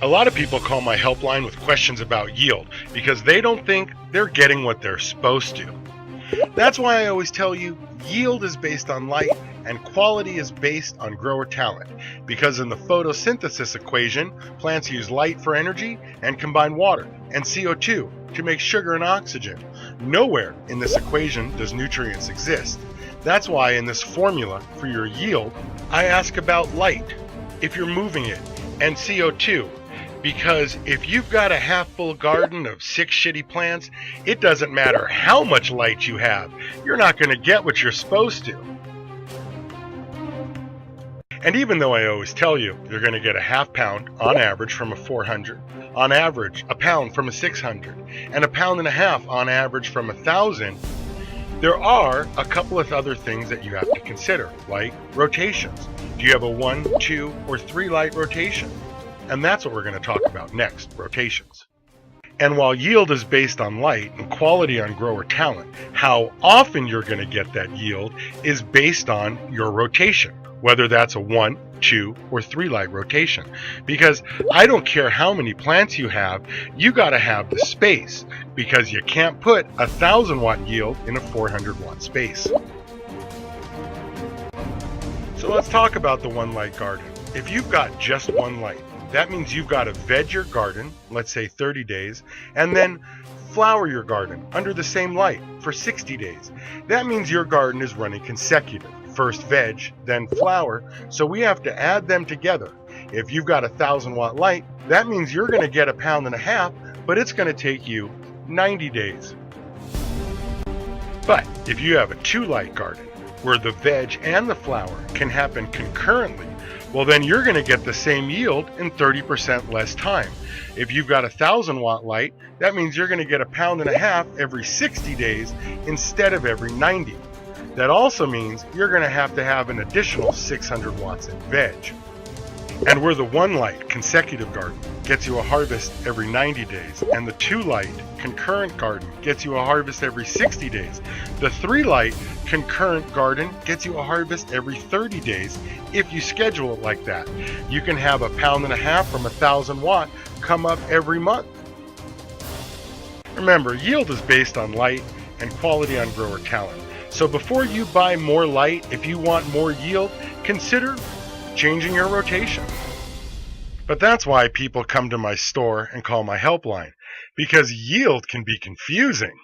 A lot of people call my helpline with questions about yield because they don't think they're getting what they're supposed to. That's why I always tell you yield is based on light and quality is based on grower talent, because in the photosynthesis equation, plants use light for energy and combine water and CO2 to make sugar and oxygen. Nowhere in this equation does nutrients exist. That's why in this formula for your yield, I ask about light, if you're moving it, and CO2. Because if you've got a half-full garden of 6 shitty plants, it doesn't matter how much light you have, you're not going to get what you're supposed to. And even though I always tell you you're going to get a half pound on average from a 400, on average a pound from a 600, and a pound and a half on average from 1,000, there are a couple of other things that you have to consider, like rotations. Do you have a 1, 2, or 3 light rotation? And that's what we're going to talk about next, rotations. And while yield is based on light and quality on grower talent, how often you're going to get that yield is based on your rotation, whether that's a 1, 2, or 3 light rotation. Because I don't care how many plants you have, you got to have the space, because you can't put a 1,000-watt yield in a 400-watt space. So let's talk about the 1 light garden. If you've got just 1 light, that means you've got to veg your garden, let's say 30 days, and then flower your garden under the same light for 60 days. That means your garden is running consecutive. First veg, then flower, so we have to add them together. If you've got a 1,000-watt light, that means you're going to get a pound and a half, but it's going to take you 90 days. But if you have a 2-light garden, where the veg and the flower can happen concurrently, well then you're going to get the same yield in 30% less time. If you've got a 1,000-watt light, that means you're going to get a pound and a half every 60 days instead of every 90. That also means you're going to have an additional 600 watts in veg. And where the 1-light consecutive garden gets you a harvest every 90 days, and the 2-light concurrent garden gets you a harvest every 60 days, the 3-light concurrent garden gets you a harvest every 30 days if you schedule it like that. You can have a pound and a half from a 1,000-watt come up every month. Remember, yield is based on light and quality on grower talent. So before you buy more light, if you want more yield, consider changing your rotation. But that's why people come to my store and call my helpline, because yield can be confusing.